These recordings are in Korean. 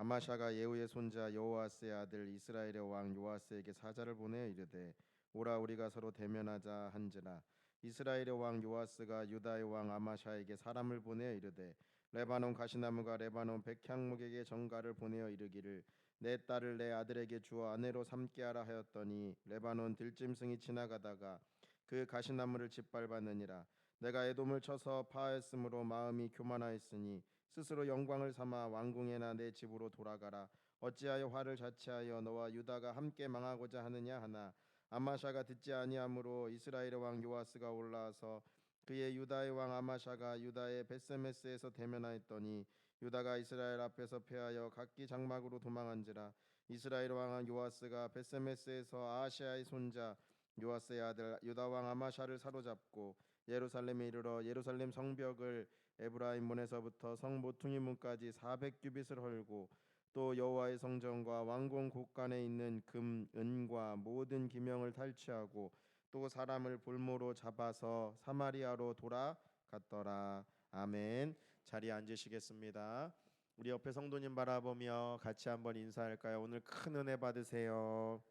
아마샤가 예후의 손자 여호아스의 아들 이스라엘의 왕 요아스에게 사자를 보내 이르되 오라 우리가 서로 대면하자 한지라. 이스라엘의 왕 요아스가 유다의 왕 아마샤에게 사람을 보내 이르되 레바논 가시나무가 레바논 백향목에게 전가를 보내어 이르기를 내 딸을 내 아들에게 주어 아내로 삼게 하라 하였더니 레바논 들짐승이 지나가다가 그 가시나무를 짓밟았느니라. 내가 에돔을 쳐서 파하였으므로 마음이 교만하였으니 스스로 영광을 삼아 왕궁에나 내 집으로 돌아가라. 어찌하여 화를 자체하여 너와 유다가 함께 망하고자 하느냐 하나 아마샤가 듣지 아니하므로 이스라엘의 왕 요아스가 올라와서 그의 유다의 왕 아마샤가 유다의 베세메스에서 대면하였더니 유다가 이스라엘 앞에서 패하여 각기 장막으로 도망한지라. 이스라엘 왕 요아스가 베세메스에서 아하시아의 손자 요아스의 아들 유다 왕 아마샤를 사로잡고 예루살렘에 이르러 예루살렘 성벽을 에브라임 문에서부터 성 모퉁이 문까지 400규빗을 헐고 또 여호와의 성전과 왕궁 곳간에 있는 금 은과 모든 기명을 탈취하고 또 사람을 볼모로 잡아서 사마리아로 돌아갔더라. 아멘. 자리에 앉으시겠습니다. 우리 옆에 성도님 바라보며 같이 한번 인사할까요? 오늘 큰 은혜 받으세요.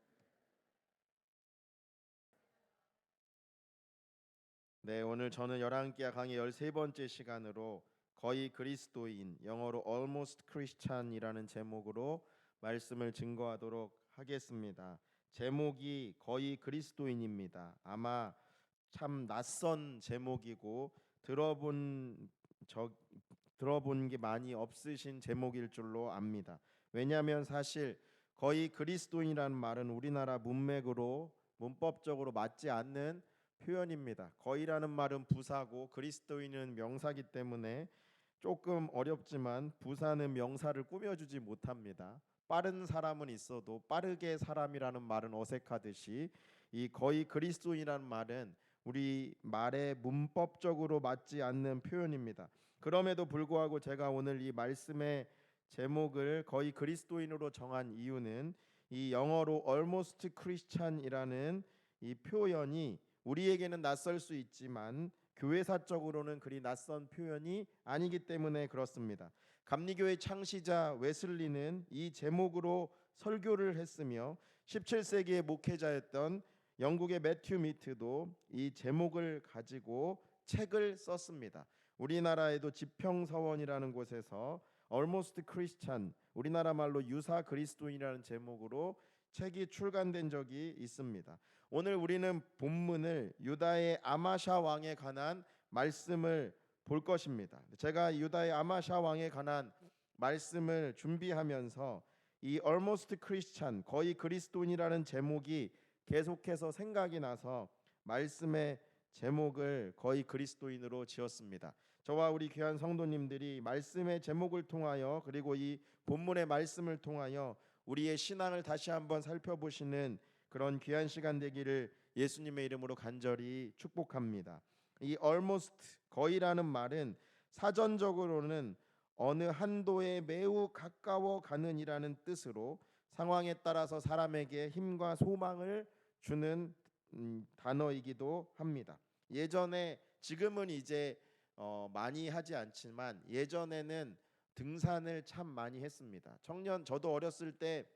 네, 오늘 저는 열왕기하 강의 13번째 시간으로 거의 그리스도인, 영어로 Almost Christian이라는 제목으로 말씀을 증거하도록 하겠습니다. 제목이 거의 그리스도인입니다. 아마 참 낯선 제목이고 들어본 게 많이 없으신 제목일 줄로 압니다. 왜냐하면 사실 거의 그리스도인이라는 말은 우리나라 문맥으로 문법적으로 맞지 않는 표현입니다. 거의라는 말은 부사고 그리스도인은 명사기 때문에 조금 어렵지만 부사는 명사를 꾸며주지 못합니다. 빠른 사람은 있어도 빠르게 사람이라는 말은 어색하듯이 이 거의 그리스도인이라는 말은 우리 말에 문법적으로 맞지 않는 표현입니다. 그럼에도 불구하고 제가 오늘 이 말씀의 제목을 거의 그리스도인으로 정한 이유는 이 영어로 almost Christian이라는 이 표현이 우리에게는 낯설 수 있지만 교회사적으로는 그리 낯선 표현이 아니기 때문에 그렇습니다. 감리교회 창시자 웨슬리는 이 제목으로 설교를 했으며 17세기의 목회자였던 영국의 매튜 미트도 이 제목을 가지고 책을 썼습니다. 우리나라에도 지평서원이라는 곳에서 Almost Christian, 우리나라 말로 유사 그리스도인이라는 제목으로 책이 출간된 적이 있습니다. 오늘 우리는 본문을 유다의 아마샤 왕에 관한 말씀을 볼 것입니다. 제가 유다의 아마샤 왕에 관한 말씀을 준비하면서 이 Almost Christian, 거의 그리스도인이라는 제목이 계속해서 생각이 나서 말씀의 제목을 거의 그리스도인으로 지었습니다. 저와 우리 귀한 성도님들이 말씀의 제목을 통하여 그리고 이 본문의 말씀을 통하여 우리의 신앙을 다시 한번 살펴보시는 그런 귀한 시간 되기를 예수님의 이름으로 간절히 축복합니다. 이 almost 거의라는 말은 사전적으로는 어느 한도에 매우 가까워 가는이라는 뜻으로 상황에 따라서 사람에게 힘과 소망을 주는 단어이기도 합니다. 예전에 지금은 이제 많이 하지 않지만 예전에는 등산을 참 많이 했습니다. 저도 어렸을 때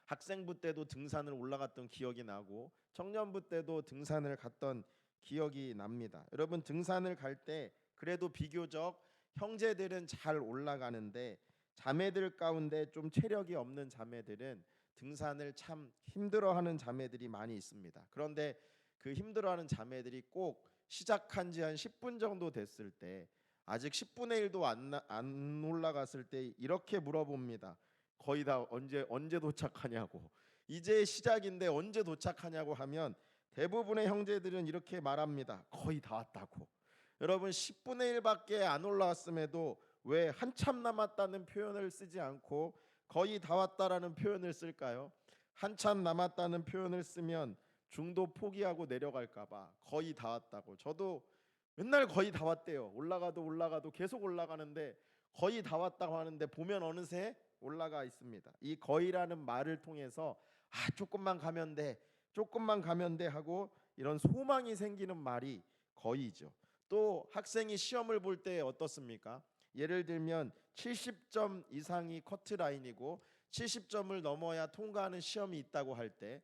학생부 때도 등산을 올라갔던 기억이 나고 청년부 때도 등산을 갔던 기억이 납니다. 여러분 등산을 갈 때 그래도 비교적 형제들은 잘 올라가는데 자매들 가운데 좀 체력이 없는 자매들은 등산을 참 힘들어하는 자매들이 많이 있습니다. 그런데 그 힘들어하는 자매들이 꼭 시작한 지 한 10분 정도 됐을 때 아직 10분의 1도 안 올라갔을 때 이렇게 물어봅니다. 거의 다 언제 도착하냐고. 이제 시작인데 언제 도착하냐고 하면 대부분의 형제들은 이렇게 말합니다. 거의 다 왔다고. 여러분 10분의 1밖에 안 올라왔음에도 왜 한참 남았다는 표현을 쓰지 않고 거의 다 왔다라는 표현을 쓸까요? 한참 남았다는 표현을 쓰면 중도 포기하고 내려갈까 봐 거의 다 왔다고. 저도 맨날 거의 다 왔대요. 올라가도 계속 올라가는데 거의 다 왔다고 하는데 보면 어느새 올라가 있습니다. 이 거의라는 말을 통해서 조금만 가면 돼 하고 이런 소망이 생기는 말이 거의죠. 또 학생이 시험을 볼 때 어떻습니까? 예를 들면 70점 이상이 커트라인이고 70점을 넘어야 통과하는 시험이 있다고 할 때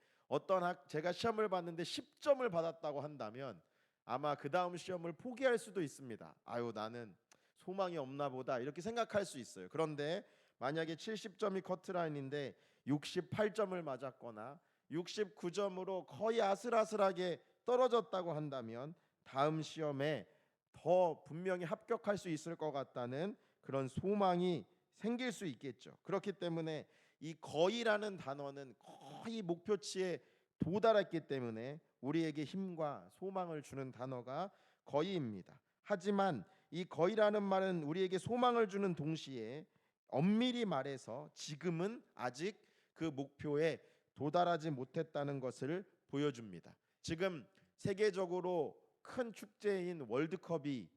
제가 시험을 봤는데 10점을 받았다고 한다면 아마 그 다음 시험을 포기할 수도 있습니다. 아유, 나는 소망이 없나 보다 이렇게 생각할 수 있어요. 그런데 만약에 70점이 커트라인인데 68점을 맞았거나 69점으로 거의 아슬아슬하게 떨어졌다고 한다면 다음 시험에 더 분명히 합격할 수 있을 것 같다는 그런 소망이 생길 수 있겠죠. 그렇기 때문에 이 거의라는 단어는 거의 목표치에 도달했기 때문에 우리에게 힘과 소망을 주는 단어가 거의입니다. 하지만 이 거의라는 말은 우리에게 소망을 주는 동시에 엄밀히 말해서 지금은 아직 그 목표에 도달하지 못했다는 것을 보여줍니다. 지금 세계적으로 큰 축제인 월드컵이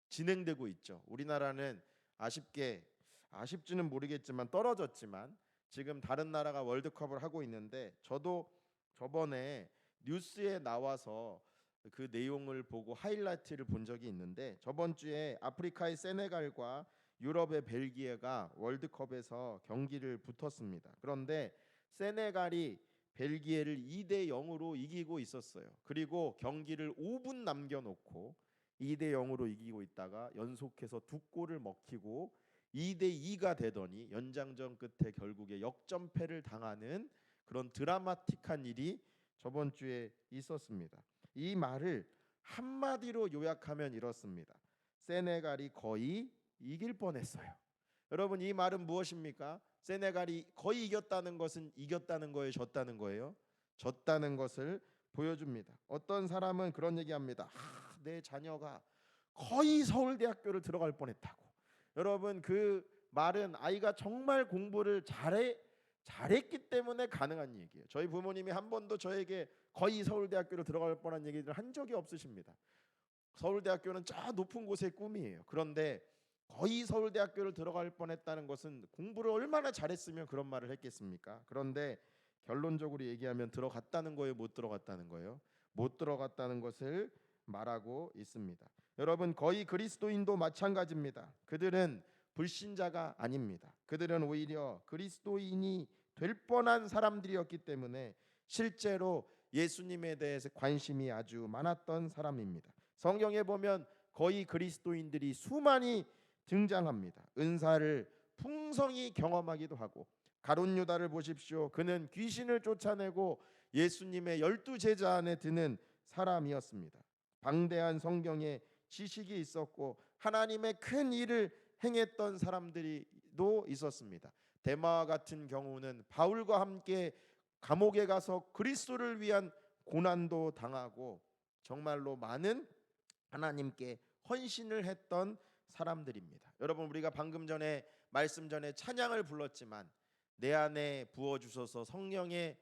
진행되고 있죠. 우리나라는 아쉽지는 모르겠지만 떨어졌지만 지금 다른 나라가 월드컵을 하고 있는데 저도 저번에 뉴스에 나와서 그 내용을 보고 하이라이트를 본 적이 있는데 저번 주에 아프리카의 세네갈과 유럽의 벨기에가 월드컵에서 경기를 붙었습니다. 그런데 세네갈이 벨기에를 2대 0으로 이기고 있었어요. 그리고 경기를 5분 남겨놓고 2대 0으로 이기고 있다가 연속해서 2골을 먹히고 2대 2가 되더니 연장전 끝에 결국에 역전패를 당하는 그런 드라마틱한 일이 저번 주에 있었습니다. 이 말을 한마디로 요약하면 이렇습니다. 세네갈이 거의 이길 뻔했어요. 여러분, 이 말은 무엇입니까? 세네갈이 거의 이겼다는 것은 이겼다는 거예요, 졌다는 거예요? 졌다는 것을 보여줍니다. 어떤 사람은 그런 얘기합니다. 내 자녀가 거의 서울대학교를 들어갈 뻔했다고. 여러분, 그 말은 아이가 정말 공부를 잘했기 때문에 가능한 얘기예요. 저희 부모님이 한 번도 저에게 거의 서울대학교를 들어갈 뻔한 얘기를 한 적이 없으십니다. 서울대학교는 저 높은 곳의 꿈이에요. 그런데 거의 서울대학교를 들어갈 뻔했다는 것은 공부를 얼마나 잘했으면 그런 말을 했겠습니까? 그런데 결론적으로 얘기하면 들어갔다는 거예요, 못 들어갔다는 거예요? 못 들어갔다는 것을 말하고 있습니다. 여러분, 거의 그리스도인도 마찬가지입니다. 그들은 불신자가 아닙니다. 그들은 오히려 그리스도인이 될 뻔한 사람들이었기 때문에 실제로 예수님에 대해서 관심이 아주 많았던 사람입니다. 성경에 보면 거의 그리스도인들이 수많이 등장합니다. 은사를 풍성히 경험하기도 하고, 가룟 유다를 보십시오. 그는 귀신을 쫓아내고 예수님의 12제자 안에 드는 사람이었습니다. 방대한 성경에 지식이 있었고 하나님의 큰 일을 행했던 사람들도 있었습니다. 데마와 같은 경우는 바울과 함께 감옥에 가서 그리스도를 위한 고난도 당하고 정말로 많은 하나님께 헌신을 했던 사람들입니다. 여러분, 우리가 방금 전에 말씀 전에 찬양을 불렀지만 내 안에 부어 주셔서 성령의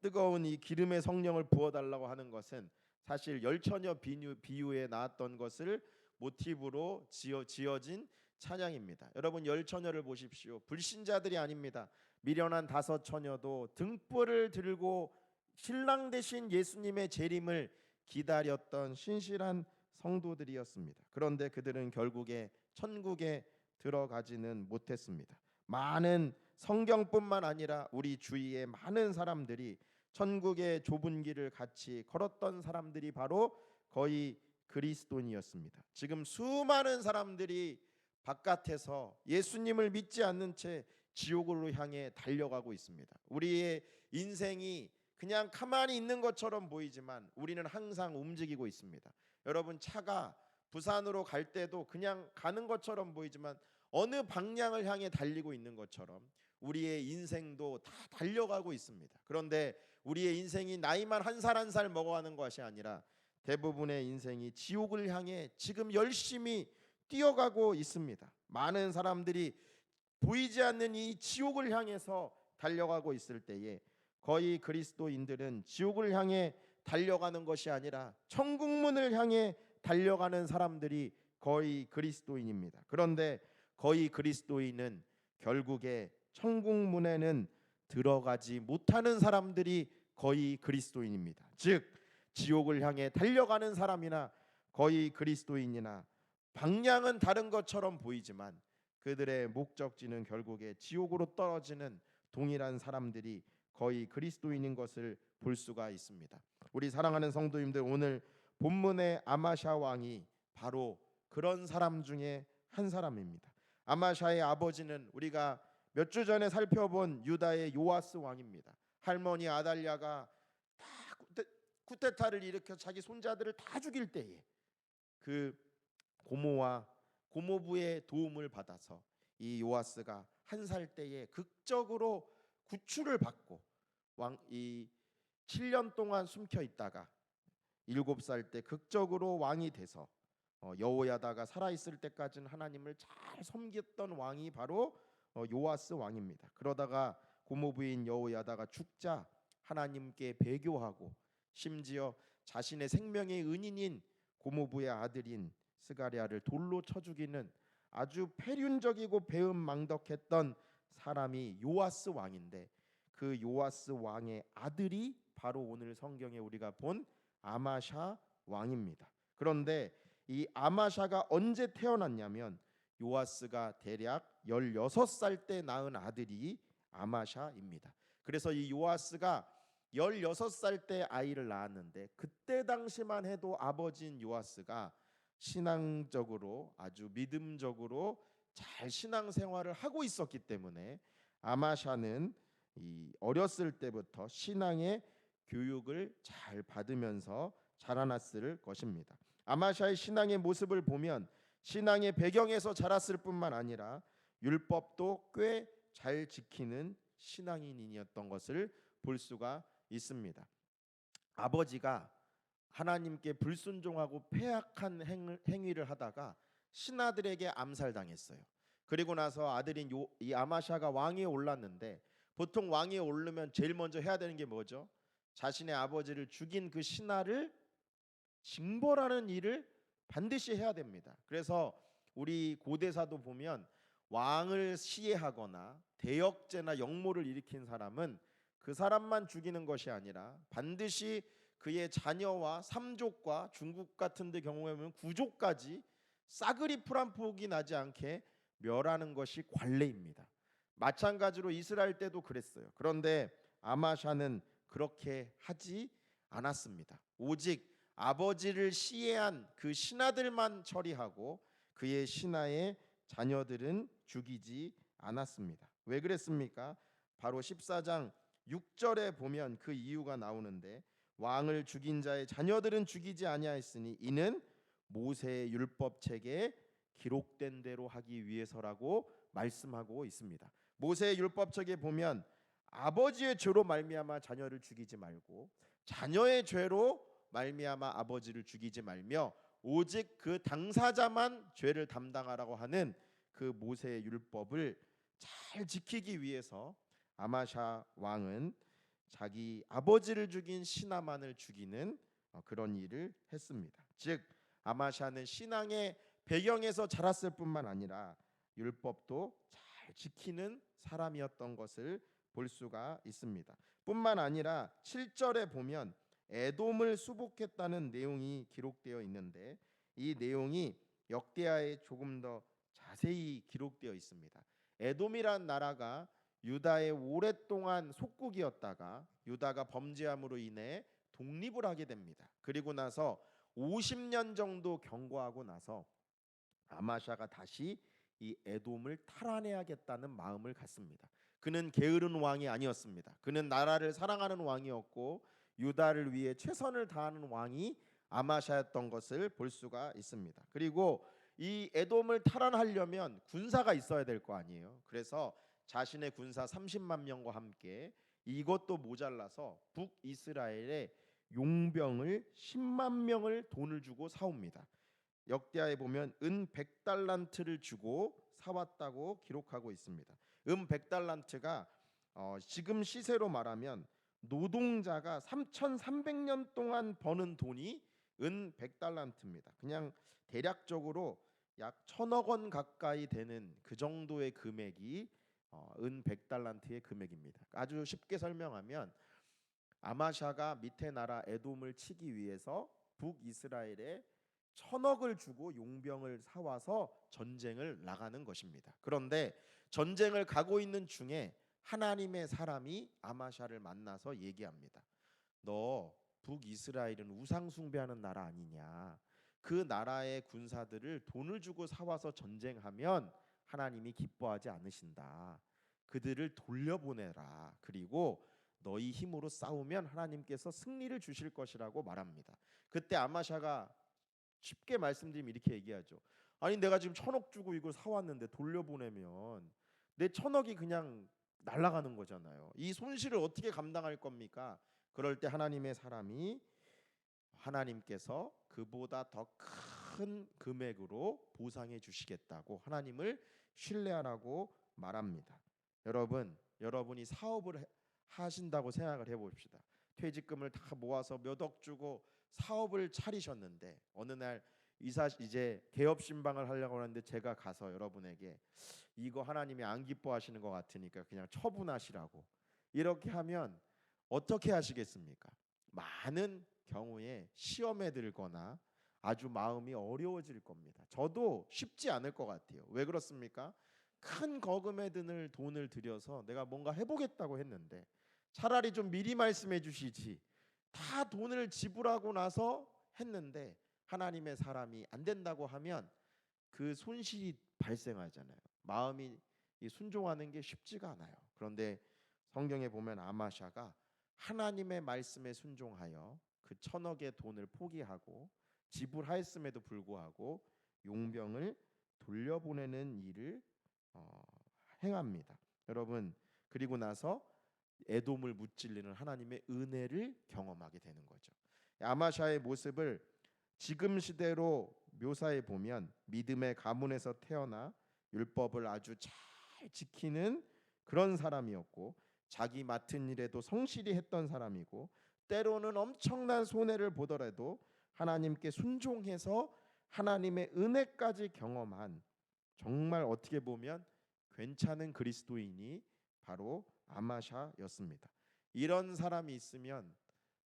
뜨거운 이 기름의 성령을 부어 달라고 하는 것은 사실 열처녀 비유에 나왔던 것을 모티브로 지어진 찬양입니다. 여러분, 열처녀를 보십시오. 불신자들이 아닙니다. 미련한 5처녀도 등불을 들고 신랑 되신 예수님의 재림을 기다렸던 신실한 성도들이었습니다. 그런데 그들은 결국에 천국에 들어가지는 못했습니다. 많은 성경뿐만 아니라 우리 주위의 많은 사람들이 천국의 좁은 길을 같이 걸었던 사람들이 바로 거의 그리스도인이었습니다. 지금 수많은 사람들이 바깥에서 예수님을 믿지 않는 채 지옥으로 향해 달려가고 있습니다. 우리의 인생이 그냥 가만히 있는 것처럼 보이지만 우리는 항상 움직이고 있습니다. 여러분, 차가 부산으로 갈 때도 그냥 가는 것처럼 보이지만 어느 방향을 향해 달리고 있는 것처럼 우리의 인생도 다 달려가고 있습니다. 그런데 우리의 인생이 나이만 한 살 한 살 먹어가는 것이 아니라 대부분의 인생이 지옥을 향해 지금 열심히 뛰어가고 있습니다. 많은 사람들이 보이지 않는 이 지옥을 향해서 달려가고 있을 때에 거의 그리스도인들은 지옥을 향해 달려가는 것이 아니라 천국문을 향해 달려가는 사람들이 거의 그리스도인입니다. 그런데 거의 그리스도인은 결국에 천국문에는 들어가지 못하는 사람들이 거의 그리스도인입니다. 즉 지옥을 향해 달려가는 사람이나 거의 그리스도인이나 방향은 다른 것처럼 보이지만 그들의 목적지는 결국에 지옥으로 떨어지는 동일한 사람들이 거의 그리스도인인 것을 볼 수가 있습니다. 우리 사랑하는 성도님들, 오늘 본문의 아마샤 왕이 바로 그런 사람 중에 한 사람입니다. 아마샤의 아버지는 우리가 몇 주 전에 살펴본 유다의 요아스 왕입니다. 할머니 아달랴가 다 쿠데타를 일으켜 자기 손자들을 다 죽일 때에 그 고모와 고모부의 도움을 받아서 이 요아스가 한 살 때에 극적으로 구출을 받고 이 7년 동안 숨겨 있다가 7살 때 극적으로 왕이 돼서 여호야다가 살아 있을 때까지는 하나님을 잘 섬겼던 왕이 바로 요아스 왕입니다. 그러다가 고모부인 여호야다가 죽자 하나님께 배교하고 심지어 자신의 생명의 은인인 고모부의 아들인 스가랴를 돌로 쳐 죽이는 아주 패륜적이고 배은망덕했던 사람이 요아스 왕인데, 그 요아스 왕의 아들이 바로 오늘 성경에 우리가 본 아마샤 왕입니다. 그런데 이 아마샤가 언제 태어났냐면 요아스가 대략 16살 때 낳은 아들이 아마샤입니다. 그래서 이 요아스가 16살 때 아이를 낳았는데 그때 당시만 해도 아버지인 요아스가 신앙적으로 아주 믿음적으로 잘 신앙생활을 하고 있었기 때문에 아마샤는 이 어렸을 때부터 신앙의 교육을 잘 받으면서 자라났을 것입니다. 아마샤의 신앙의 모습을 보면 신앙의 배경에서 자랐을 뿐만 아니라 율법도 꽤 잘 지키는 신앙인이었던 것을 볼 수가 있습니다. 아버지가 하나님께 불순종하고 패악한 행위를 하다가 신하들에게 암살당했어요. 그리고 나서 아들인 이 아마샤가 왕위에 올랐는데, 보통 왕위에 오르면 제일 먼저 해야 되는 게 뭐죠? 자신의 아버지를 죽인 그 신하를 징벌하는 일을 반드시 해야 됩니다. 그래서 우리 고대사도 보면 왕을 시해하거나 대역죄나 역모를 일으킨 사람은 그 사람만 죽이는 것이 아니라 반드시 그의 자녀와 삼족과 중국 같은 데 경우에 보면 구족까지 싸그리 풀 한 폭이 나지 않게 멸하는 것이 관례입니다. 마찬가지로 이스라엘 때도 그랬어요. 그런데 아마샤는 그렇게 하지 않았습니다. 오직 아버지를 시해한 그 신하들만 처리하고 그의 신하의 자녀들은 죽이지 않았습니다. 왜 그랬습니까? 바로 14장 6절에 보면 그 이유가 나오는데, 왕을 죽인 자의 자녀들은 죽이지 아니하였으니 이는 모세의 율법책에 기록된 대로 하기 위해서라고 말씀하고 있습니다. 모세의 율법책에 보면 아버지의 죄로 말미암아 자녀를 죽이지 말고 자녀의 죄로 말미암아 아버지를 죽이지 말며 오직 그 당사자만 죄를 담당하라고 하는 그 모세의 율법을 잘 지키기 위해서 아마샤 왕은 자기 아버지를 죽인 신하만을 죽이는 그런 일을 했습니다. 즉 아마샤는 신앙의 배경에서 자랐을 뿐만 아니라 율법도 잘 지키는 사람이었던 것을 볼 수가 있습니다. 뿐만 아니라 7절에 보면 에돔을 수복했다는 내용이 기록되어 있는데, 이 내용이 역대하에 조금 더 자세히 기록되어 있습니다. 에돔이란 나라가 유다의 오랫동안 속국이었다가 유다가 범죄함으로 인해 독립을 하게 됩니다. 그리고 나서 50년 정도 경과하고 나서 아마샤가 다시 이 에돔을 탈환해야겠다는 마음을 갖습니다. 그는 게으른 왕이 아니었습니다. 그는 나라를 사랑하는 왕이었고 유다를 위해 최선을 다하는 왕이 아마샤였던 것을 볼 수가 있습니다. 그리고 이 에돔을 탈환하려면 군사가 있어야 될 거 아니에요. 그래서 자신의 군사 30만 명과 함께 이것도 모자라서 북이스라엘의 용병을 10만 명을 돈을 주고 사옵니다. 역대하에 보면 은 100달란트를 주고 사왔다고 기록하고 있습니다. 은 100달란트가 지금 시세로 말하면 노동자가 3,300년 동안 버는 돈이 은 100달란트입니다. 그냥 대략적으로 약 1,000억 원 가까이 되는 그 정도의 금액이 은 100달란트의 금액입니다. 아주 쉽게 설명하면 아마샤가 밑에 나라 에돔을 치기 위해서 북이스라엘에 천억을 주고 용병을 사와서 전쟁을 나가는 것입니다. 그런데 전쟁을 가고 있는 중에 하나님의 사람이 아마샤를 만나서 얘기합니다. 너 북이스라엘은 우상 숭배하는 나라 아니냐? 그 나라의 군사들을 돈을 주고 사와서 전쟁하면 하나님이 기뻐하지 않으신다. 그들을 돌려보내라. 그리고 너희 힘으로 싸우면 하나님께서 승리를 주실 것이라고 말합니다. 그때 아마샤가 쉽게 말씀드리면 이렇게 얘기하죠. 아니 내가 지금 천억 주고 이걸 사왔는데 돌려보내면 내 천억이 그냥 날아가는 거잖아요. 이 손실을 어떻게 감당할 겁니까? 그럴 때 하나님의 사람이 하나님께서 그보다 더 큰 금액으로 보상해 주시겠다고 하나님을 신뢰하라고 말합니다. 여러분이 사업을 하신다고 생각을 해봅시다. 퇴직금을 다 모아서 몇 억 주고 사업을 차리셨는데 어느 날 이제 개업 신방을 하려고 하는데 제가 가서 여러분에게 이거 하나님이 안 기뻐하시는 것 같으니까 그냥 처분하시라고 이렇게 하면 어떻게 하시겠습니까? 많은 경우에 시험에 들거나 아주 마음이 어려워질 겁니다. 저도 쉽지 않을 것 같아요. 왜 그렇습니까? 큰 거금에 드는 돈을 들여서 내가 뭔가 해보겠다고 했는데 차라리 좀 미리 말씀해 주시지. 다 돈을 지불하고 나서 했는데 하나님의 사람이 안 된다고 하면 그 손실이 발생하잖아요. 마음이 순종하는 게 쉽지가 않아요. 그런데 성경에 보면 아마샤가 하나님의 말씀에 순종하여 그 천억의 돈을 포기하고 지불하였음에도 불구하고 용병을 돌려보내는 일을 행합니다. 여러분 그리고 나서 에돔을 무찔리는 하나님의 은혜를 경험하게 되는 거죠. 아마샤의 모습을 지금 시대로 묘사해 보면 믿음의 가문에서 태어나 율법을 아주 잘 지키는 그런 사람이었고 자기 맡은 일에도 성실히 했던 사람이고 때로는 엄청난 손해를 보더라도 하나님께 순종해서 하나님의 은혜까지 경험한 정말 어떻게 보면 괜찮은 그리스도인이 바로 아마샤였습니다. 이런 사람이 있으면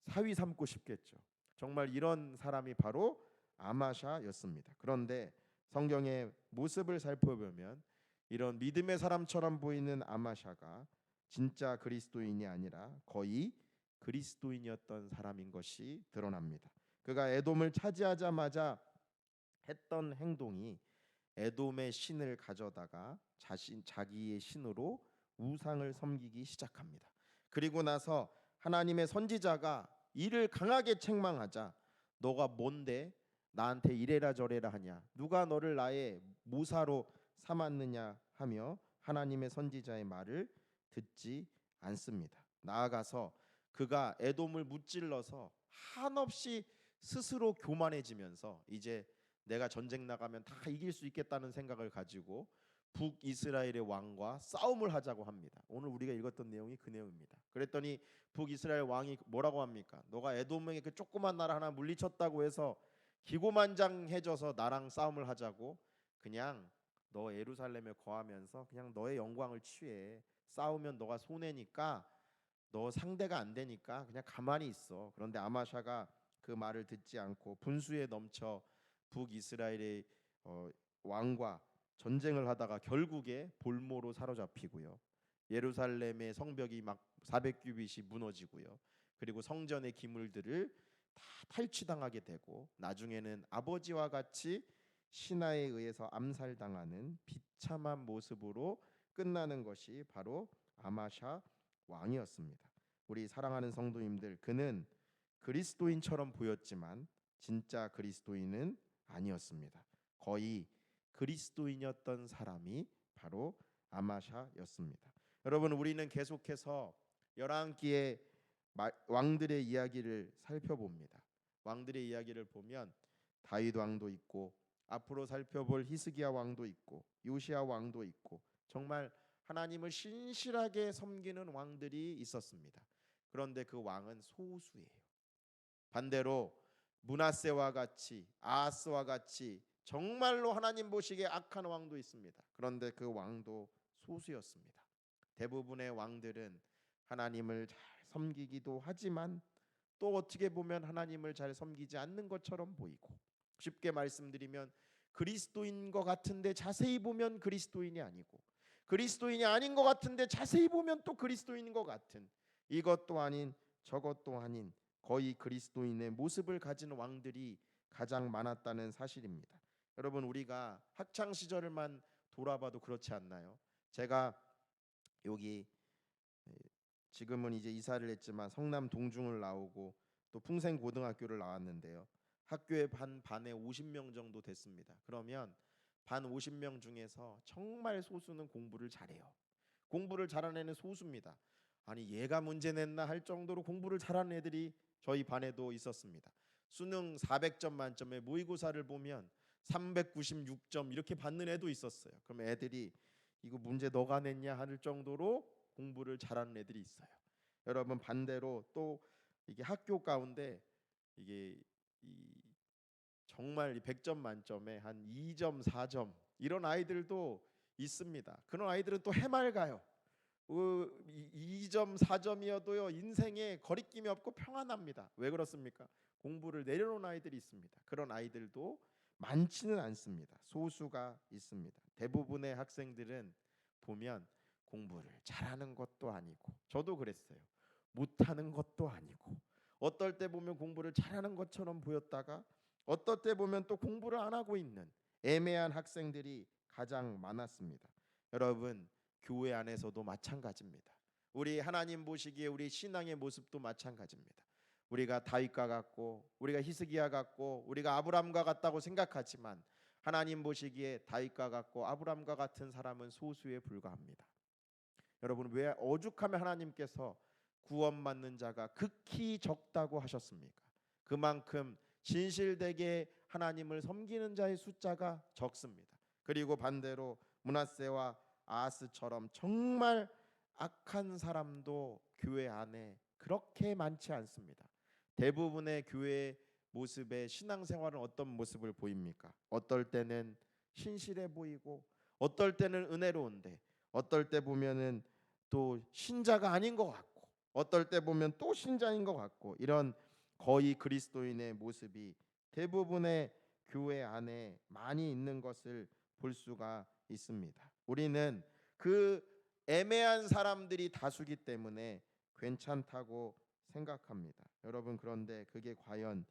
사위 삼고 싶겠죠. 정말 이런 사람이 바로 아마샤였습니다. 그런데 성경의 모습을 살펴보면 이런 믿음의 사람처럼 보이는 아마샤가 진짜 그리스도인이 아니라 거의 그리스도인이었던 사람인 것이 드러납니다. 그가 에돔을 차지하자마자 했던 행동이 에돔의 신을 가져다가 자기의 신으로 우상을 섬기기 시작합니다. 그리고 나서 하나님의 선지자가 이를 강하게 책망하자 너가 뭔데 나한테 이래라 저래라 하냐 누가 너를 나의 모사로 삼았느냐 하며 하나님의 선지자의 말을 듣지 않습니다. 나아가서 그가 에돔을 무찔러서 한없이 스스로 교만해지면서 이제 내가 전쟁 나가면 다 이길 수 있겠다는 생각을 가지고 북이스라엘의 왕과 싸움을 하자고 합니다. 오늘 우리가 읽었던 내용이 그 내용입니다. 그랬더니 북이스라엘 왕이 뭐라고 합니까? 너가 에돔에게 그 조그만 나라 하나 물리쳤다고 해서 기고만장해져서 나랑 싸움을 하자고? 그냥 너 예루살렘에 거하면서 그냥 너의 영광을 취해. 싸우면 너가 손해니까 너 상대가 안 되니까 그냥 가만히 있어. 그런데 아마샤가 그 말을 듣지 않고 분수에 넘쳐 북이스라엘의 왕과 전쟁을 하다가 결국에 볼모로 사로잡히고요. 예루살렘의 성벽이 막 400규빗이 무너지고요. 그리고 성전의 기물들을 다 탈취당하게 되고 나중에는 아버지와 같이 신하에 의해서 암살당하는 비참한 모습으로 끝나는 것이 바로 아마샤 왕이었습니다. 우리 사랑하는 성도님들, 그는 그리스도인처럼 보였지만 진짜 그리스도인은 아니었습니다. 거의 그리스도인이었던 사람이 바로 아마샤였습니다. 여러분 우리는 계속해서 11기의 왕들의 이야기를 살펴봅니다. 왕들의 이야기를 보면 다윗 왕도 있고 앞으로 살펴볼 히스기야 왕도 있고 요시야 왕도 있고 정말 하나님을 신실하게 섬기는 왕들이 있었습니다. 그런데 그 왕은 소수예요. 반대로 므낫세와 같이 아하스와 같이 정말로 하나님 보시기에 악한 왕도 있습니다. 그런데 그 왕도 소수였습니다. 대부분의 왕들은 하나님을 잘 섬기기도 하지만 또 어떻게 보면 하나님을 잘 섬기지 않는 것처럼 보이고 쉽게 말씀드리면 그리스도인 것 같은데 자세히 보면 그리스도인이 아니고, 그리스도인이 아닌 것 같은데 자세히 보면 또 그리스도인인 것 같은, 이것도 아닌 저것도 아닌 거의 그리스도인의 모습을 가진 왕들이 가장 많았다는 사실입니다. 여러분, 우리가 학창 시절만 돌아봐도 그렇지 않나요? 제가 여기 지금은 이제 이사를 했지만 성남 동중을 나오고 또 풍생고등학교를 나왔는데요. 학교에 반에 50명 정도 됐습니다. 그러면 반 50명 중에서 정말 소수는 공부를 잘해요. 공부를 잘하는 애는 소수입니다. 아니, 얘가 문제 냈나 할 정도로 공부를 잘하는 애들이 저희 반에도 있었습니다. 수능 400점 만점에 모의고사를 보면 396점 이렇게 받는 애도 있었어요. 그럼 애들이 이거 문제 너가 냈냐 할 정도로 공부를 잘하는 애들이 있어요. 여러분, 반대로 또 이게 학교 가운데 이게 정말 100점 만점에 한 2점, 4점 이런 아이들도 있습니다. 그런 아이들은 또 해맑아요. 2점, 4점이어도요 인생에 거리낌이 없고 평안합니다. 왜 그렇습니까? 공부를 내려놓은 아이들이 있습니다. 그런 아이들도 많지는 않습니다. 소수가 있습니다. 대부분의 학생들은 보면 공부를 잘하는 것도 아니고, 저도 그랬어요. 못하는 것도 아니고, 어떨 때 보면 공부를 잘하는 것처럼 보였다가 어떨 때 보면 또 공부를 안 하고 있는 애매한 학생들이 가장 많았습니다. 여러분, 교회 안에서도 마찬가지입니다. 우리 하나님 보시기에 우리 신앙의 모습도 마찬가지입니다. 우리가 다윗과 같고 우리가 히스기야 같고 우리가 아브람과 같다고 생각하지만 하나님 보시기에 다윗과 같고 아브람과 같은 사람은 소수에 불과합니다. 여러분, 왜 오죽하면 하나님께서 구원받는 자가 극히 적다고 하셨습니까? 그만큼 진실되게 하나님을 섬기는 자의 숫자가 적습니다. 그리고 반대로 므낫세와 아하스처럼 정말 악한 사람도 교회 안에 그렇게 많지 않습니다. 대부분의 교회 모습의 신앙생활은 어떤 모습을 보입니까? 어떨 때는 신실해 보이고, 어떨 때는 은혜로운데, 어떨 때 보면은 또 신자가 아닌 것 같고, 어떨 때 보면 또 신자인 것 같고, 이런 거의 그리스도인의 모습이 대부분의 교회 안에 많이 있는 것을 볼 수가 있습니다. 우리는 그 애매한 사람들이 다수기 때문에 괜찮다고 생각합니다. 여러분, 그런데 그게 과연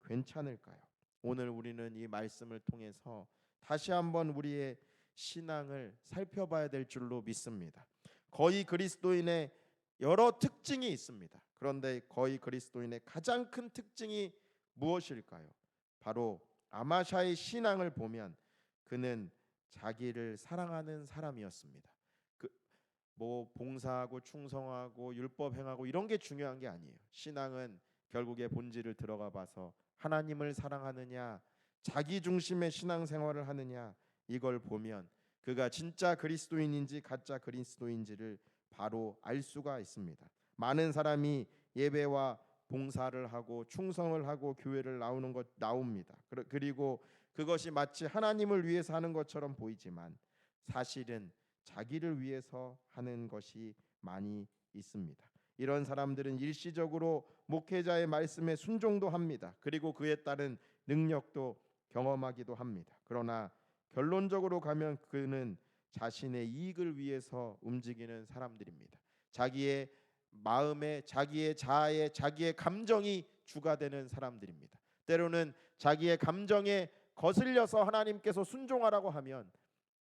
괜찮을까요? 오늘 우리는 이 말씀을 통해서 다시 한번 우리의 신앙을 살펴봐야 될 줄로 믿습니다. 거의 그리스도인의 여러 특징이 있습니다. 그런데 거의 그리스도인의 가장 큰 특징이 무엇일까요? 바로 아마샤의 신앙을 보면 그는 자기를 사랑하는 사람이었습니다. 뭐 봉사하고 충성하고 율법 행하고 이런 게 중요한 게 아니에요. 신앙은 결국에 본질을 들어가 봐서 하나님을 사랑하느냐, 자기 중심의 신앙생활을 하느냐, 이걸 보면 그가 진짜 그리스도인인지 가짜 그리스도인지를 바로 알 수가 있습니다. 많은 사람이 예배와 봉사를 하고 충성을 하고 교회를 나옵니다. 그리고 그것이 마치 하나님을 위해서 하는 것처럼 보이지만 사실은 자기를 위해서 하는 것이 많이 있습니다. 이런 사람들은 일시적으로 목회자의 말씀에 순종도 합니다. 그리고 그에 따른 능력도 경험하기도 합니다. 그러나 결론적으로 가면 그는 자신의 이익을 위해서 움직이는 사람들입니다. 자기의 마음에, 자기의 자아에, 자기의 감정이 주가 되는 사람들입니다. 때로는 자기의 감정에 거슬려서 하나님께서 순종하라고 하면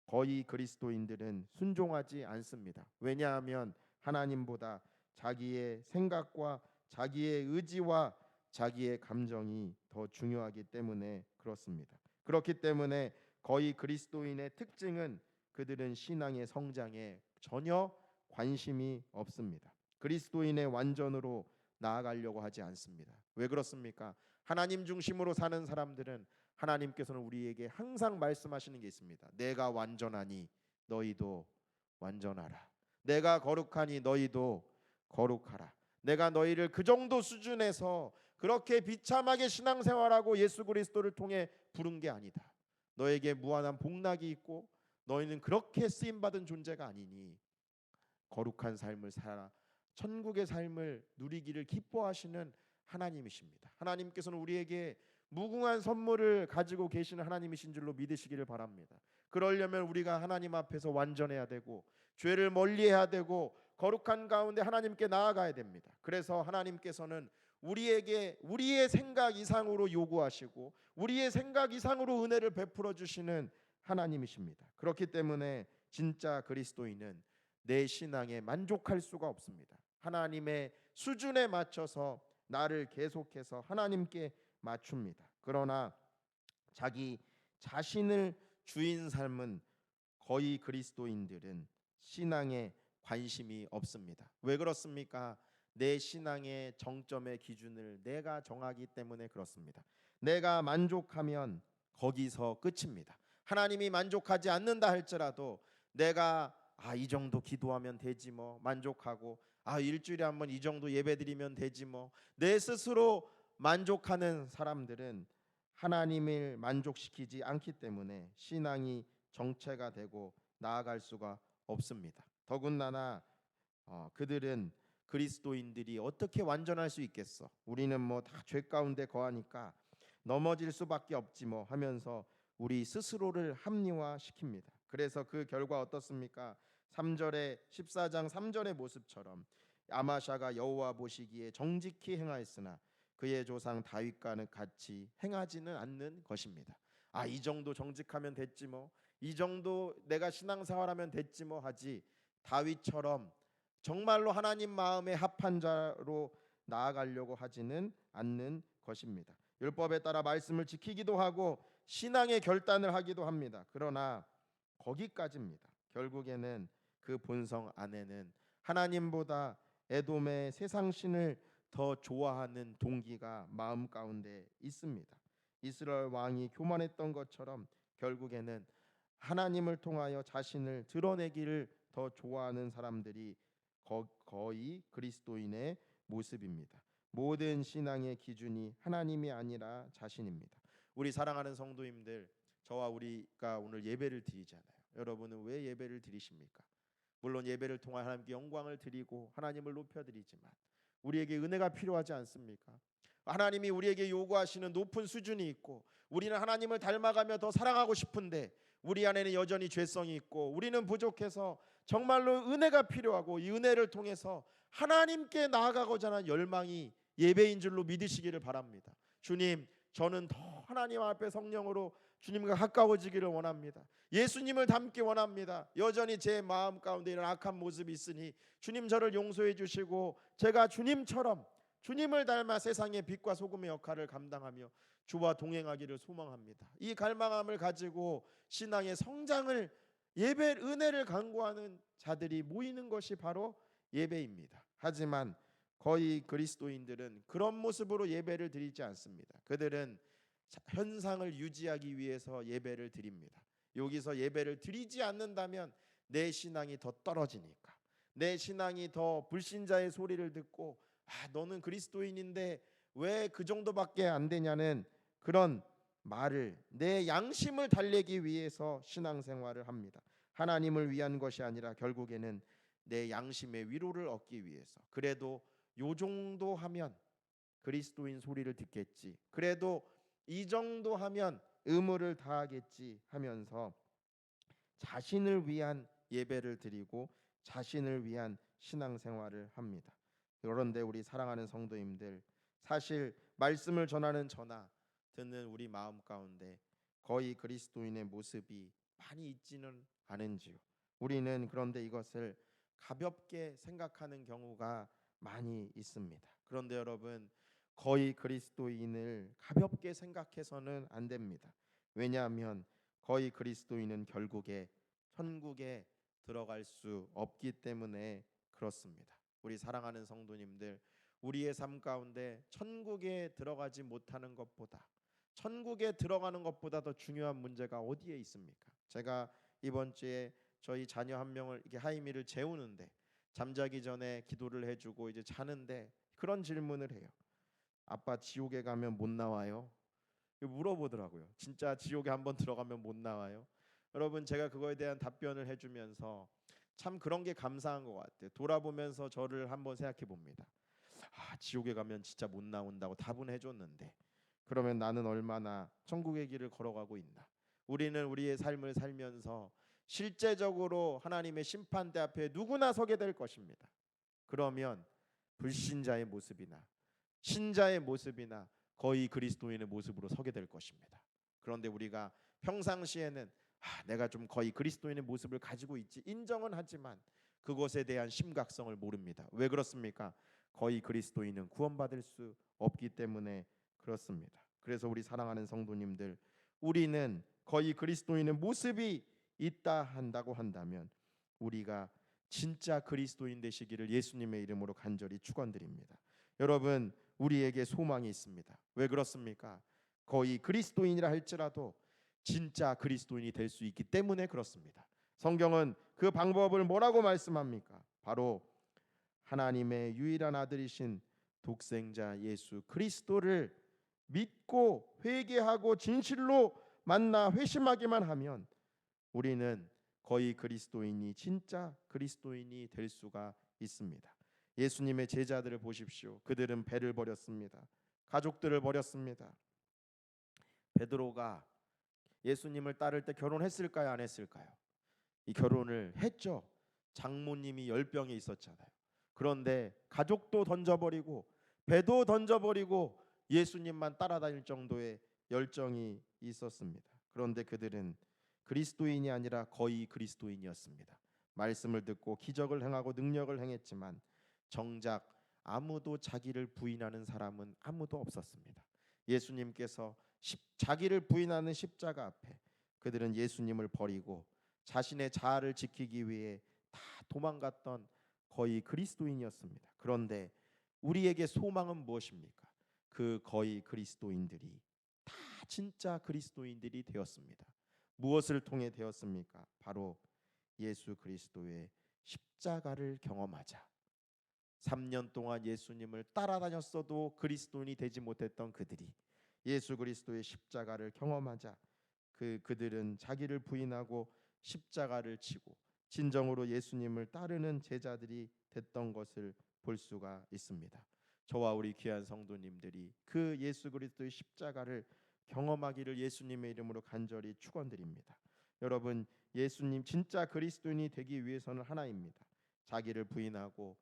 거의 그리스도인들은 순종하지 않습니다. 왜냐하면 하나님보다 자기의 생각과 자기의 의지와 자기의 감정이 더 중요하기 때문에 그렇습니다. 그렇기 때문에 거의 그리스도인의 특징은 그들은 신앙의 성장에 전혀 관심이 없습니다. 그리스도인의 완전으로 나아가려고 하지 않습니다. 왜 그렇습니까? 하나님 중심으로 사는 사람들은 하나님께서는 우리에게 항상 말씀하시는 게 있습니다. 내가 완전하니 너희도 완전하라. 내가 거룩하니 너희도 거룩하라. 내가 너희를 그 정도 수준에서 그렇게 비참하게 신앙생활하고 예수 그리스도를 통해 부른 게 아니다. 너에게 무한한 복락이 있고 너희는 그렇게 쓰임받은 존재가 아니니 거룩한 삶을 살아 천국의 삶을 누리기를 기뻐하시는 하나님이십니다. 하나님께서는 우리에게 무궁한 선물을 가지고 계시는 하나님이신 줄로 믿으시기를 바랍니다. 그러려면 우리가 하나님 앞에서 완전해야 되고 죄를 멀리해야 되고 거룩한 가운데 하나님께 나아가야 됩니다. 그래서 하나님께서는 우리에게 우리의 생각 이상으로 요구하시고 우리의 생각 이상으로 은혜를 베풀어 주시는 하나님이십니다. 그렇기 때문에 진짜 그리스도인은 내 신앙에 만족할 수가 없습니다. 하나님의 수준에 맞춰서 나를 계속해서 하나님께 맞춥니다. 그러나 자기 자신을 주인 삶은 거의 그리스도인들은 신앙에 관심이 없습니다. 왜 그렇습니까? 내 신앙의 정점의 기준을 내가 정하기 때문에 그렇습니다. 내가 만족하면 거기서 끝입니다. 하나님이 만족하지 않는다 할지라도 내가 이 정도 기도하면 되지 뭐 만족하고 일주일에 한번 이 정도 예배드리면 되지 뭐 내 스스로 만족하는 사람들은 하나님을 만족시키지 않기 때문에 신앙이 정체가 되고 나아갈 수가 없습니다. 더군다나 그들은 그리스도인들이 어떻게 완전할 수 있겠어? 우리는 뭐 다 죄 가운데 거하니까 넘어질 수밖에 없지 뭐 하면서 우리 스스로를 합리화시킵니다. 그래서 그 결과 어떻습니까? 3절에 14장 3절의 모습처럼 아마샤가 여호와 보시기에 정직히 행하였으나 그의 조상 다윗과는 같이 행하지는 않는 것입니다. 이 정도 정직하면 됐지 뭐, 이 정도 내가 신앙생활하면 됐지 뭐 하지 다윗처럼 정말로 하나님 마음에 합한 자로 나아가려고 하지는 않는 것입니다. 율법에 따라 말씀을 지키기도 하고 신앙의 결단을 하기도 합니다. 그러나 거기까지입니다. 결국에는 그 본성 안에는 하나님보다 에돔의 세상 신을 더 좋아하는 동기가 마음 가운데 있습니다. 이스라엘 왕이 교만했던 것처럼 결국에는 하나님을 통하여 자신을 드러내기를 더 좋아하는 사람들이 거의 그리스도인의 모습입니다. 모든 신앙의 기준이 하나님이 아니라 자신입니다. 우리 사랑하는 성도님들, 저와 우리가 오늘 예배를 드리잖아요. 여러분은 왜 예배를 드리십니까? 물론 예배를 통해 하나님께 영광을 드리고 하나님을 높여드리지만 우리에게 은혜가 필요하지 않습니까? 하나님이 우리에게 요구하시는 높은 수준이 있고 우리는 하나님을 닮아가며 더 사랑하고 싶은데 우리 안에는 여전히 죄성이 있고 우리는 부족해서 정말로 은혜가 필요하고 이 은혜를 통해서 하나님께 나아가고자 하는 열망이 예배인 줄로 믿으시기를 바랍니다. 주님, 저는 더 하나님 앞에 성령으로 주님과 가까워지기를 원합니다. 예수님을 닮기 원합니다. 여전히 제 마음 가운데 이런 악한 모습이 있으니 주님 저를 용서해 주시고 제가 주님처럼 주님을 닮아 세상의 빛과 소금의 역할을 감당하며 주와 동행하기를 소망합니다. 이 갈망함을 가지고 신앙의 성장을 예배 은혜를 간구하는 자들이 모이는 것이 바로 예배입니다. 하지만 거의 그리스도인들은 그런 모습으로 예배를 드리지 않습니다. 그들은 현상을 유지하기 위해서 예배를 드립니다. 여기서 예배를 드리지 않는다면 내 신앙이 더 떨어지니까, 내 신앙이 더 불신자의 소리를 듣고 너는 그리스도인인데 왜 그 정도밖에 안 되냐는 그런 말을 내 양심을 달래기 위해서 신앙생활을 합니다. 하나님을 위한 것이 아니라 결국에는 내 양심의 위로를 얻기 위해서 그래도 요 정도 하면 그리스도인 소리를 듣겠지, 그래도 이 정도 하면 의무를 다하겠지 하면서 자신을 위한 예배를 드리고 자신을 위한 신앙생활을 합니다. 그런데 우리 사랑하는 성도님들, 사실 말씀을 전하는 저나 듣는 우리 마음 가운데 거의 그리스도인의 모습이 많이 있지는 않은지요. 우리는 그런데 이것을 가볍게 생각하는 경우가 많이 있습니다. 그런데 여러분, 거의 그리스도인을 가볍게 생각해서는 안 됩니다. 왜냐하면 거의 그리스도인은 결국에 천국에 들어갈 수 없기 때문에 그렇습니다. 우리 사랑하는 성도님들, 우리의 삶 가운데 천국에 들어가지 못하는 것보다, 천국에 들어가는 것보다 더 중요한 문제가 어디에 있습니까? 제가 이번 주에 저희 자녀 한 명을 이렇게 하이미를 재우는데 잠자기 전에 기도를 해주고 이제 자는데 그런 질문을 해요. 아빠 지옥에 가면 못 나와요? 물어보더라고요. 진짜 지옥에 한번 들어가면 못 나와요? 여러분, 제가 그거에 대한 답변을 해주면서 참 그런 게 감사한 것 같아요. 돌아보면서 저를 한번 생각해 봅니다. 지옥에 가면 진짜 못 나온다고 답은 해줬는데 그러면 나는 얼마나 천국의 길을 걸어가고 있나? 우리는 우리의 삶을 살면서 실제적으로 하나님의 심판대 앞에 누구나 서게 될 것입니다. 그러면 불신자의 모습이나 신자의 모습이나 거의 그리스도인의 모습으로 서게 될 것입니다. 그런데 우리가 평상시에는 내가 좀 거의 그리스도인의 모습을 가지고 있지 인정은 하지만 그것에 대한 심각성을 모릅니다. 왜 그렇습니까? 거의 그리스도인은 구원받을 수 없기 때문에 그렇습니다. 그래서 우리 사랑하는 성도님들, 우리는 거의 그리스도인의 모습이 있다 한다고 한다면 우리가 진짜 그리스도인 되시기를 예수님의 이름으로 간절히 축원드립니다. 여러분, 우리에게 소망이 있습니다. 왜 그렇습니까? 거의 그리스도인이라 할지라도 진짜 그리스도인이 될 수 있기 때문에 그렇습니다. 성경은 그 방법을 뭐라고 말씀합니까? 바로 하나님의 유일한 아들이신 독생자 예수 그리스도를 믿고 회개하고 진실로 만나 회심하기만 하면 우리는 거의 그리스도인이 진짜 그리스도인이 될 수가 있습니다. 예수님의 제자들을 보십시오. 그들은 배를 버렸습니다. 가족들을 버렸습니다. 베드로가 예수님을 따를 때 결혼했을까요? 안 했을까요? 이 결혼을 했죠. 장모님이 열병에 있었잖아요. 그런데 가족도 던져버리고 배도 던져버리고 예수님만 따라다닐 정도의 열정이 있었습니다. 그런데 그들은 그리스도인이 아니라 거의 그리스도인이었습니다. 말씀을 듣고 기적을 행하고 능력을 행했지만 정작 아무도 자기를 부인하는 사람은 아무도 없었습니다. 예수님께서 자기를 부인하는 십자가 앞에 그들은 예수님을 버리고 자신의 자아를 지키기 위해 다 도망갔던 거의 그리스도인이었습니다. 그런데 우리에게 소망은 무엇입니까? 그 거의 그리스도인들이 다 진짜 그리스도인들이 되었습니다. 무엇을 통해 되었습니까? 바로 예수 그리스도의 십자가를 경험하자. 3년 동안 예수님을 따라다녔어도 그리스도인이 되지 못했던 그들이 예수 그리스도의 십자가를 경험하자 그들은 자기를 부인하고 십자가를 지고 진정으로 예수님을 따르는 제자들이 됐던 것을 볼 수가 있습니다. 저와 우리 귀한 성도님들이 그 예수 그리스도의 십자가를 경험하기를 예수님의 이름으로 간절히 축원드립니다. 여러분, 예수님 진짜 그리스도인이 되기 위해서는 하나입니다. 자기를 부인하고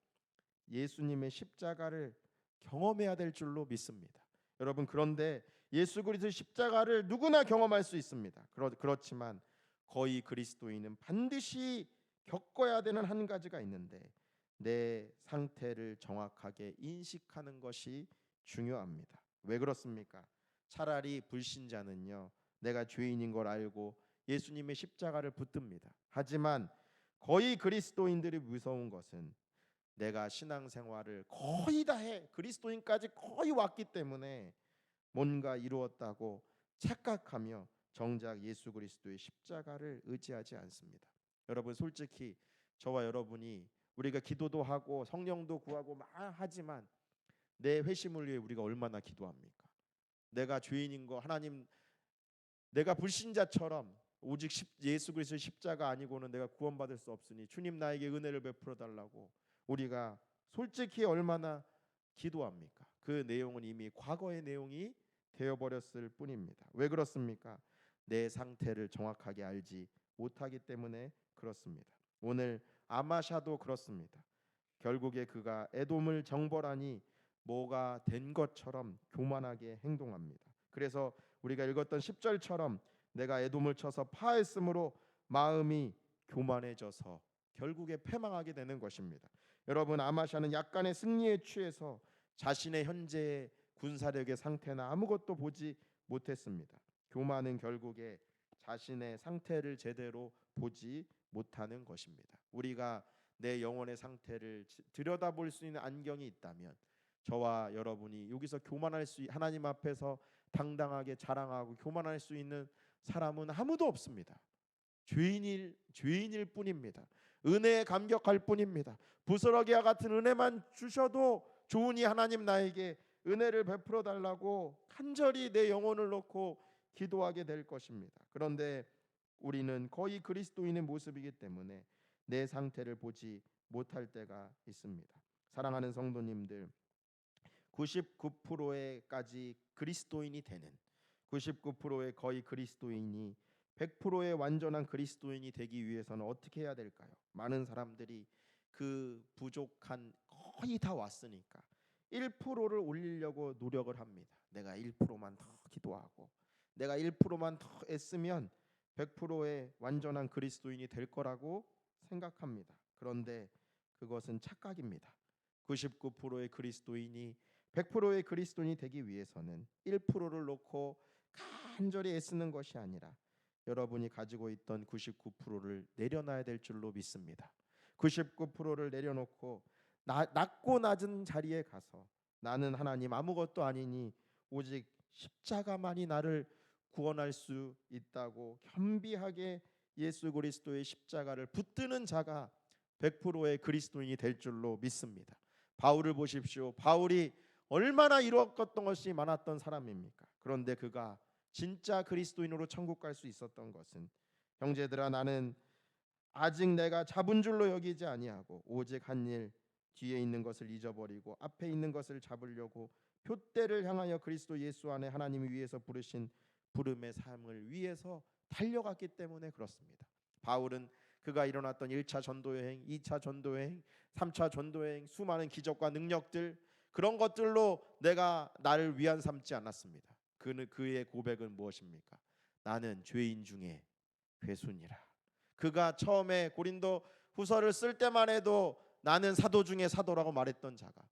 예수님의 십자가를 경험해야 될 줄로 믿습니다. 여러분, 그런데 예수 그리스도의 십자가를 누구나 경험할 수 있습니다. 그렇지만 거의 그리스도인은 반드시 겪어야 되는 한 가지가 있는데 내 상태를 정확하게 인식하는 것이 중요합니다. 왜 그렇습니까? 차라리 불신자는요, 내가 죄인인 걸 알고 예수님의 십자가를 붙듭니다. 하지만 거의 그리스도인들이 무서운 것은 내가 신앙생활을 거의 다 해 그리스도인까지 거의 왔기 때문에 뭔가 이루었다고 착각하며 정작 예수 그리스도의 십자가를 의지하지 않습니다. 여러분, 솔직히 저와 여러분이 우리가 기도도 하고 성령도 구하고 막 하지만 내 회심을 위해 우리가 얼마나 기도합니까? 내가 죄인인 거 하나님, 내가 불신자처럼 오직 예수 그리스도의 십자가 아니고는 내가 구원받을 수 없으니 주님 나에게 은혜를 베풀어 달라고 우리가 솔직히 얼마나 기도합니까? 그 내용은 이미 과거의 내용이 되어버렸을 뿐입니다. 왜 그렇습니까? 내 상태를 정확하게 알지 못하기 때문에 그렇습니다. 오늘 아마샤도 그렇습니다. 결국에 그가 에돔을 정벌하니 뭐가 된 것처럼 교만하게 행동합니다. 그래서 우리가 읽었던 10절처럼 내가 에돔을 쳐서 파했으므로 마음이 교만해져서 결국에 패망하게 되는 것입니다. 여러분, 아마샤는 약간의 승리에 취해서 자신의 현재의 군사력의 상태나 아무것도 보지 못했습니다. 교만은 결국에 자신의 상태를 제대로 보지 못하는 것입니다. 우리가 내 영혼의 상태를 들여다볼 수 있는 안경이 있다면 저와 여러분이 여기서 교만할 수 하나님 앞에서 당당하게 자랑하고 교만할 수 있는 사람은 아무도 없습니다. 죄인일 뿐입니다. 은혜에 감격할 뿐입니다. 부스러기와 같은 은혜만 주셔도 좋으니 하나님 나에게 은혜를 베풀어 달라고 간절히 내 영혼을 놓고 기도하게 될 것입니다. 그런데 우리는 거의 그리스도인의 모습이기 때문에 내 상태를 보지 못할 때가 있습니다. 사랑하는 성도님들, 99%까지 그리스도인이 되는, 99%의 거의 그리스도인이 100%의 완전한 그리스도인이 되기 위해서는 어떻게 해야 될까요? 많은 사람들이 그 부족한 거의 다 왔으니까 1%를 올리려고 노력을 합니다. 내가 1%만 더 기도하고 내가 1%만 더 애쓰면 100%의 완전한 그리스도인이 될 거라고 생각합니다. 그런데 그것은 착각입니다. 99%의 그리스도인이 100%의 그리스도인이 되기 위해서는 1%를 놓고 간절히 애쓰는 것이 아니라 여러분이 가지고 있던 99%를 내려놔야 될 줄로 믿습니다. 99%를 내려놓고 낮고 낮은 자리에 가서 나는 하나님 아무것도 아니니 오직 십자가만이 나를 구원할 수 있다고 겸비하게 예수 그리스도의 십자가를 붙드는 자가 100%의 그리스도인이 될 줄로 믿습니다. 바울을 보십시오. 바울이 얼마나 이루었던 것이 많았던 사람입니까? 그런데 그가 진짜 그리스도인으로 천국 갈 수 있었던 것은, 형제들아 나는 아직 내가 잡은 줄로 여기지 아니하고 오직 한 일, 뒤에 있는 것을 잊어버리고 앞에 있는 것을 잡으려고 표대를 향하여 그리스도 예수 안에 하나님이 위해서 부르신 부름의 삶을 위해서 달려갔기 때문에 그렇습니다. 바울은 그가 일어났던 1차 전도여행, 2차 전도여행, 3차 전도여행, 수많은 기적과 능력들, 그런 것들로 내가 나를 위안 삼지 않았습니다. 그의 고백은 무엇입니까? 나는 죄인 중에 괴순이라. 그가 처음에 고린도 후서를 쓸 때만 해도 나는 사도 중에 사도라고 말했던 자가,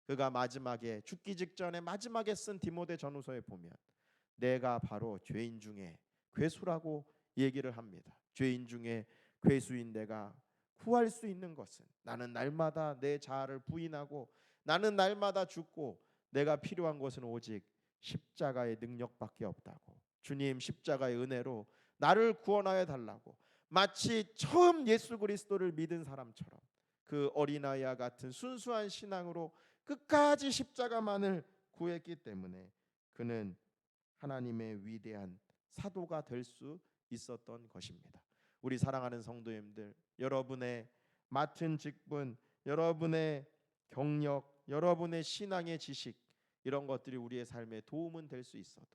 그가 마지막에 죽기 직전에 마지막에 쓴 디모데 전후서에 보면 내가 바로 죄인 중에 괴수라고 얘기를 합니다. 죄인 중에 괴수인 내가 구할 수 있는 것은, 나는 날마다 내 자아를 부인하고 나는 날마다 죽고 내가 필요한 것은 오직 십자가의 능력밖에 없다고, 주님 십자가의 은혜로 나를 구원하여 달라고, 마치 처음 예수 그리스도를 믿은 사람처럼 그 어린아이와 같은 순수한 신앙으로 끝까지 십자가만을 구했기 때문에 그는 하나님의 위대한 사도가 될 수 있었던 것입니다. 우리 사랑하는 성도님들, 여러분의 맡은 직분, 여러분의 경력, 여러분의 신앙의 지식, 이런 것들이 우리의 삶에 도움은 될 수 있어도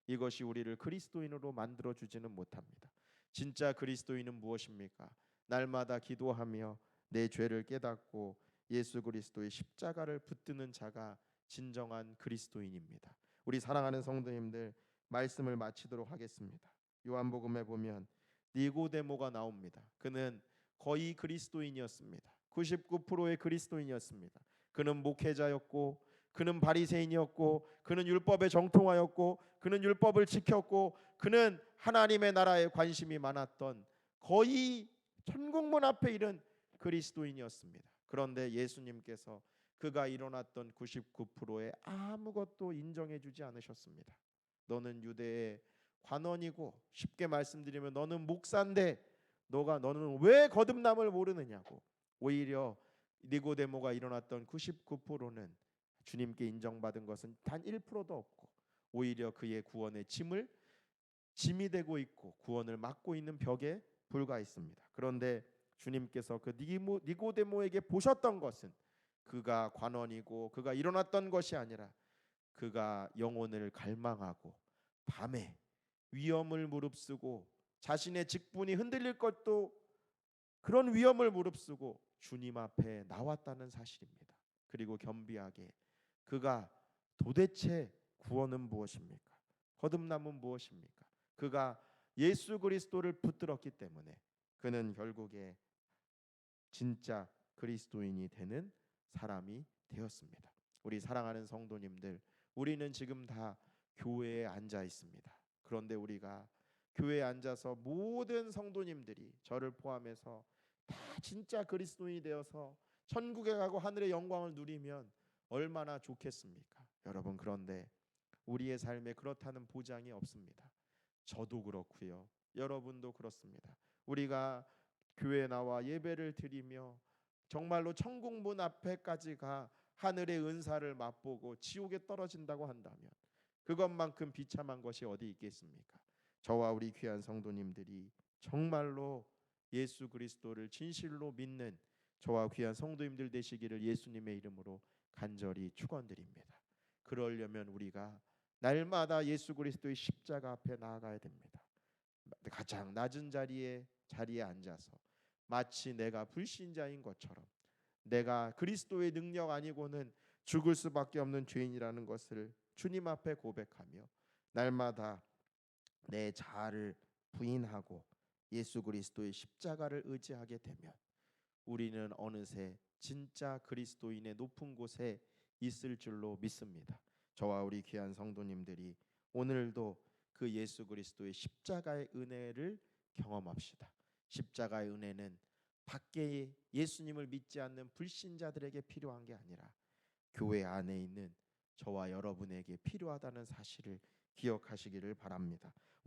이것이 우리를 그리스도인으로 만들어 주지는 못합니다. 진짜 그리스도인은 무엇입니까? 날마다 기도하며 내 죄를 깨닫고 예수 그리스도의 십자가를 붙드는 자가 진정한 그리스도인입니다. 우리 사랑하는 성도님들, 말씀을 마치도록 하겠습니다. 요한복음에 보면 니고데모가 나옵니다. 그는 거의 그리스도인이었습니다. 99%의 그리스도인이었습니다. 그는 목회자였고, 그는 바리새인이었고, 그는 율법에 정통하였고, 그는 율법을 지켰고, 그는 하나님의 나라에 관심이 많았던 거의 천국문 앞에 이른 그리스도인이었습니다. 그런데 예수님께서 그가 일어났던 99%에 아무것도 인정해 주지 않으셨습니다. 너는 유대의 관원이고, 쉽게 말씀드리면 너는 목사인데 너는 왜 거듭남을 모르느냐고, 오히려 니고데모가 일어났던 99%는 주님께 인정받은 것은 단 1%도 없고, 오히려 그의 구원의 짐이 되고 있고 구원을 막고 있는 벽에 불과했습니다. 그런데 주님께서 그 니고데모에게 보셨던 것은 그가 관원이고 그가 일어났던 것이 아니라 그가 영혼을 갈망하고 밤에 위험을 무릅쓰고 자신의 직분이 흔들릴 것도 그런 위험을 무릅쓰고 주님 앞에 나왔다는 사실입니다. 그리고 겸비하게 그가 도대체 구원은 무엇입니까? 거듭남은 무엇입니까? 그가 예수 그리스도를 붙들었기 때문에 그는 결국에 진짜 그리스도인이 되는 사람이 되었습니다. 우리 사랑하는 성도님들, 우리는 지금 다 교회에 앉아 있습니다. 그런데 우리가 교회에 앉아서 모든 성도님들이 저를 포함해서 다 진짜 그리스도인이 되어서 천국에 가고 하늘의 영광을 누리면 얼마나 좋겠습니까? 여러분, 그런데 우리의 삶에 그렇다는 보장이 없습니다. 저도 그렇고요. 여러분도 그렇습니다. 우리가 교회에 나와 예배를 드리며 정말로 천국 문 앞에까지 가 하늘의 은사를 맛보고 지옥에 떨어진다고 한다면 그것만큼 비참한 것이 어디 있겠습니까? 저와 우리 귀한 성도님들이 정말로 예수 그리스도를 진실로 믿는 저와 귀한 성도님들 되시기를 예수님의 이름으로 간절히 축원드립니다. 그러려면 우리가 날마다 예수 그리스도의 십자가 앞에 나아가야 됩니다. 가장 낮은 자리에 앉아서 마치 내가 불신자인 것처럼, 내가 그리스도의 능력 아니고는 죽을 수밖에 없는 죄인이라는 것을 주님 앞에 고백하며 날마다 내 자아를 부인하고 예수 그리스도의 십자가를 의지하게 되면 우리는 어느새 진짜 그리스도인의 높은 곳에 있을 줄로 믿습니다. 저와 우리 귀한 성도님들이 오늘도 그 예수 그리스도의 십자가의 은혜를 경험합시다. 십자가의 은혜는 밖에 예수님을 믿지 않는 불신자들에게 필요한 게 아니라 교회 안에 있는 저와 여러분에게 필요하다는 사실을 기억하시기를 바랍니다.